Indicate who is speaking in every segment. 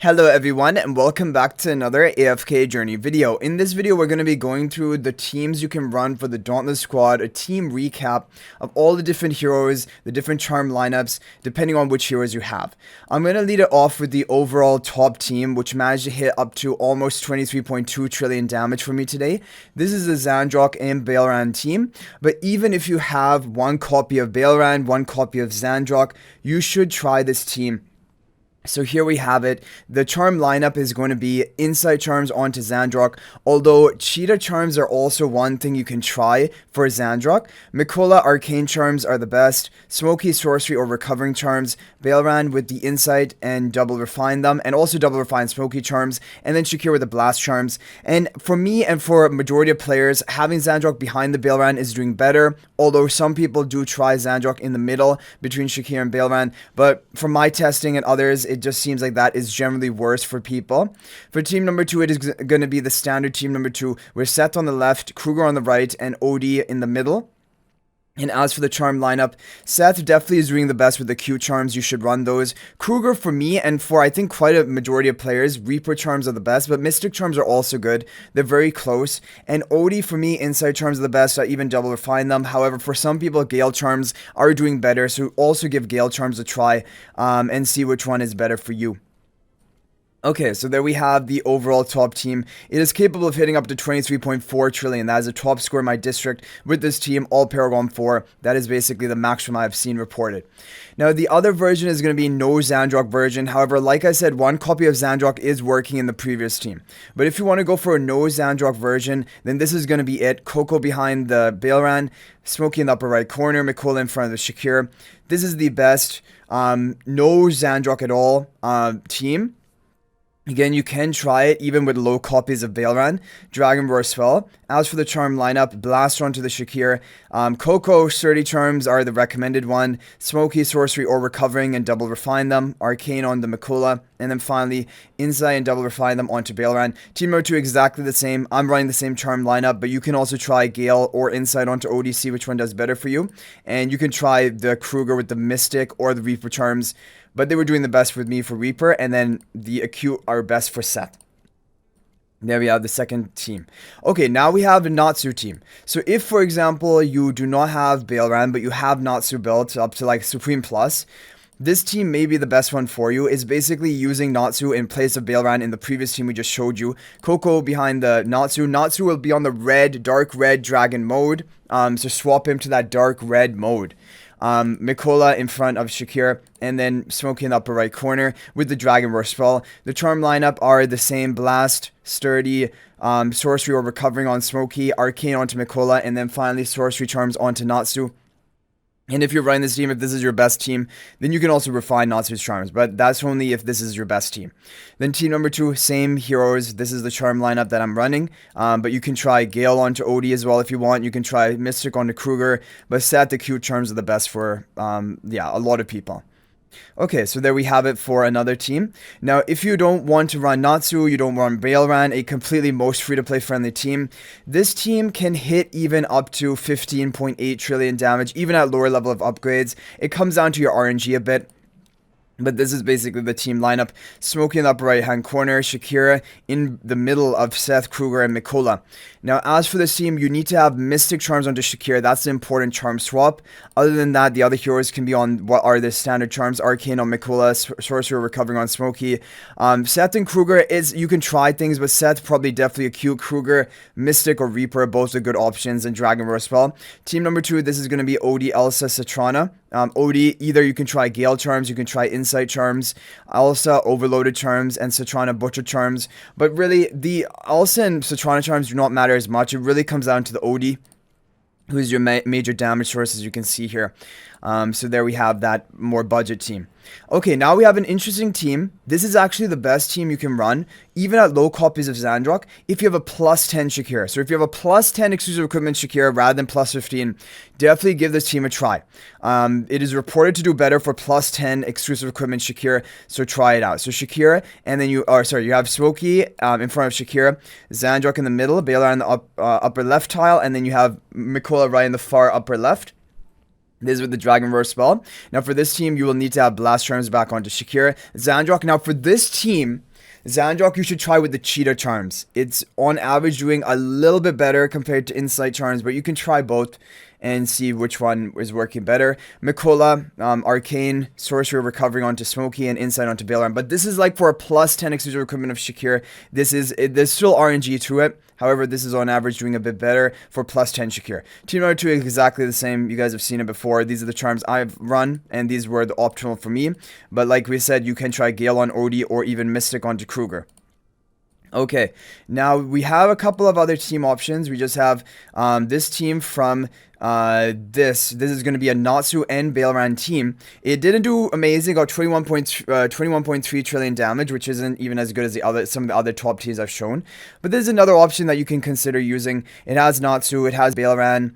Speaker 1: Hello everyone and welcome back to another AFK journey video. In this video we're going to be going through the teams you can run for the Dauntless squad, a team recap of all the different heroes, the different charm lineups, depending on which heroes you have. I'm going to lead it off with the overall top team, which managed to hit up to almost 23.2 trillion damage for me today. This is the Zandrock and Baelran team, but even if you have one copy of Baelran, one copy of Zandrock, you should try this team. So here we have it. The charm lineup is going to be Insight Charms onto Zandrock, although Cheetah Charms are also one thing you can try for Zandrock. Mikola Arcane Charms are the best, Smoky Sorcery or Recovering Charms, Baelran with the Insight and Double Refine them, and also Double Refine Smoky Charms, and then Shakir with the Blast Charms. And for me and for majority of players, having Zandrock behind the Baelran is doing better, although some people do try Zandrock in the middle between Shakir and Baelran, but from my testing and others, it just seems like that is generally worse for people. For team number 2, it is going to be the standard team number 2, with Seth on the left, Kruger on the right, and Odie in the middle. And as for the charm lineup, Seth definitely is doing the best with the Q charms. You should run those. Kruger for me, and for I think quite a majority of players, Reaper charms are the best, but Mystic charms are also good. They're very close. And Odie for me, Insight charms are the best. I even double refine them. However, for some people, Gale charms are doing better. So also give Gale charms a try and see which one is better for you. Okay, so there we have the overall top team. It is capable of hitting up to 23.4 trillion. That is a top score in my district with this team, all Paragon 4. That is basically the maximum I've seen reported. Now, the other version is going to be no Zandrock version. However, like I said, one copy of Zandrock is working in the previous team. But if you want to go for a no Zandrock version, then this is going to be it. Koko behind the Baelran, Smokey in the upper right corner, Mikola in front of the Shakir. This is the best no Zandrock at all team. Again, you can try it even with low copies of Baelran, Dragon Roar Swell. As for the charm lineup, Blast onto the Shakir. Koko Sturdy Charms are the recommended one. Smoky Sorcery or Recovering and Double Refine them. Arcane on the Mikola. And then finally, Insight and Double Refine them onto Baelran. Team number 2 exactly the same. I'm running the same charm lineup, but you can also try Gale or Insight onto ODC, which one does better for you. And you can try the Kruger with the Mystic or the Reaper Charms. But they were doing the best with me for Reaper, and then the Acute are best for Seth. There we have the second team. Okay, now we have a Natsu team. So if, for example, you do not have Baelran, but you have Natsu built up to like Supreme Plus, this team may be the best one for you. It's basically using Natsu in place of Baelran in the previous team we just showed you. Koko behind the Natsu. Natsu will be on the red, dark red dragon mode. So swap him to that dark red mode. Mikola in front of Shakir, and then Smokey in the upper right corner with the Dragon Roar Spell. The charm lineup are the same: Blast, Sturdy, Sorcery or Recovering on Smokey, Arcane onto Mikola, and then finally Sorcery Charms onto Natsu. And if you're running this team, if this is your best team, then you can also refine Natsu's charms, but that's only if this is your best team. Then team number 2, same heroes. This is the charm lineup that I'm running, but you can try Gale onto Odie as well if you want. You can try Mystic onto Kruger, but Seth, the cute charms are the best for, a lot of people. Okay, so there we have it for another team. Now, if you don't want to run Natsu, you don't want Baelran, a completely most free-to-play friendly team, this team can hit even up to 15.8 trillion damage, even at lower level of upgrades. It comes down to your RNG a bit. But this is basically the team lineup. Smokey in the upper right hand corner, Shakira in the middle of Seth, Kruger, and Mikola. Now, as for this team, you need to have Mystic Charms onto Shakira. That's the important charm swap. Other than that, the other heroes can be on what are the standard charms: Arcane on Mikola, Sorcerer Recovering on Smokey. Seth and Kruger, you can try things, but Seth probably definitely acute. Kruger, Mystic or Reaper, both are good options, and Dragon Roar as well. Team number 2, this is going to be Odie, Elsa, Citrana. Odie, either you can try Gale Charms, you can try Insight Charms, Elsa Overloaded Charms, and Citrana Butcher Charms. But really, the Elsa and Citrana Charms do not matter as much. It really comes down to the Odie, who's your major damage source, as you can see here. So there we have that more budget team. Okay, now we have an interesting team. This is actually the best team you can run, even at low copies of Zandrock, if you have a plus 10 Shakir. So if you have a plus 10 exclusive equipment Shakir rather than plus 15, definitely give this team a try. It is reported to do better for plus 10 exclusive equipment Shakir, so try it out. So Shakir, and then you have Smokey in front of Shakir, Zandrock in the middle, Baelran in the upper left tile, and then you have Mikola right in the far upper left. This is with the Dragon Roar spell. Now for this team, you will need to have Blast Charms back onto Shakir. Zandrock. Now for this team, Zandrock you should try with the cheetah charms. It's on average doing a little bit better compared to insight charms, but you can try both and see which one is working better. Mikola, Arcane, Sorcerer recovering onto Smokey, and Insight onto Bailoran. But this is like for a plus 10 exclusive equipment of Shakir. There's still RNG to it. However, this is on average doing a bit better for plus 10 Shakir. Team number 2 is exactly the same. You guys have seen it before. These are the charms I've run, and these were the optimal for me. But like we said, you can try Gale on Odie or even Mystic onto Kruger. Okay, now we have a couple of other team options. We just have this team from this is going to be a Natsu and Bailoran team. It didn't do amazing, got 21.3 trillion damage, which isn't even as good as some of the other top teams I've shown. But there's another option that you can consider using. It has Natsu, it has Bailoran,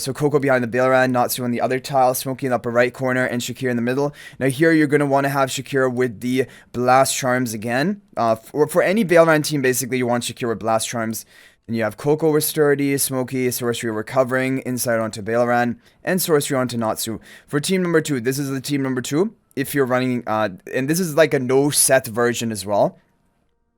Speaker 1: so Koko behind the Bailoran, Natsu on the other tile, Smokey in the upper right corner, and Shakir in the middle. Now here you're going to want to have Shakir with the Blast Charms again. For any Bailoran team, basically you want Shakir with Blast Charms. And you have Koko with Sturdy, Smokey, Sorcery recovering, Insight onto Bailoran, and Sorcery onto Natsu. For team number 2, this is the team number 2. If you're running, and this is like a no Seth version as well,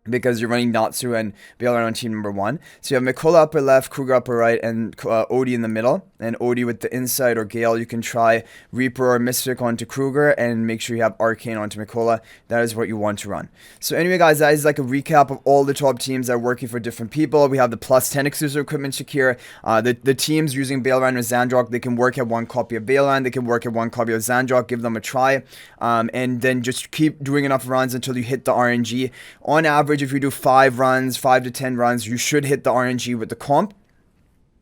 Speaker 1: because you're running Natsu and Bailoran on team number 1. So you have Mikola upper left, Kruger upper right, and Odie in the middle. And Odie with the Insight or Gale, you can try Reaper or Mystic onto Kruger, and make sure you have Arcane onto Mikola. That is what you want to run. So anyway guys, that is like a recap of all the top teams that are working for different people. We have the plus 10 exclusive equipment Shakir. The teams using Bailoran or Zandrock, they can work at one copy of Bailoran, they can work at one copy of Zandrock, give them a try. And then just keep doing enough runs until you hit the RNG. On average, if you do 5 to 10 runs, you should hit the RNG with the comp.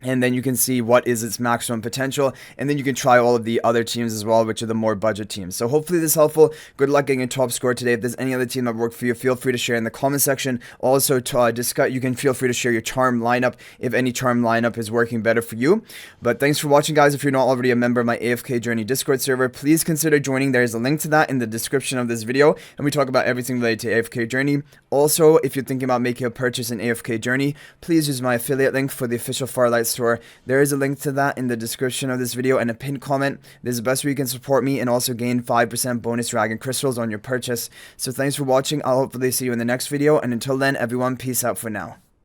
Speaker 1: And then you can see what is its maximum potential. And then you can try all of the other teams as well, which are the more budget teams. So hopefully this is helpful. Good luck getting a top score today. If there's any other team that worked for you, feel free to share in the comment section. Also, you can feel free to share your charm lineup if any charm lineup is working better for you. But thanks for watching, guys. If you're not already a member of my AFK Journey Discord server, please consider joining. There's a link to that in the description of this video. And we talk about everything related to AFK Journey. Also, if you're thinking about making a purchase in AFK Journey, please use my affiliate link for the official Farlight store. There is a link to that in the description of this video and a pinned comment. This is the best way you can support me and also gain 5% bonus dragon crystals on your purchase. So thanks for watching. I'll hopefully see you in the next video. And until then, everyone, peace out for now.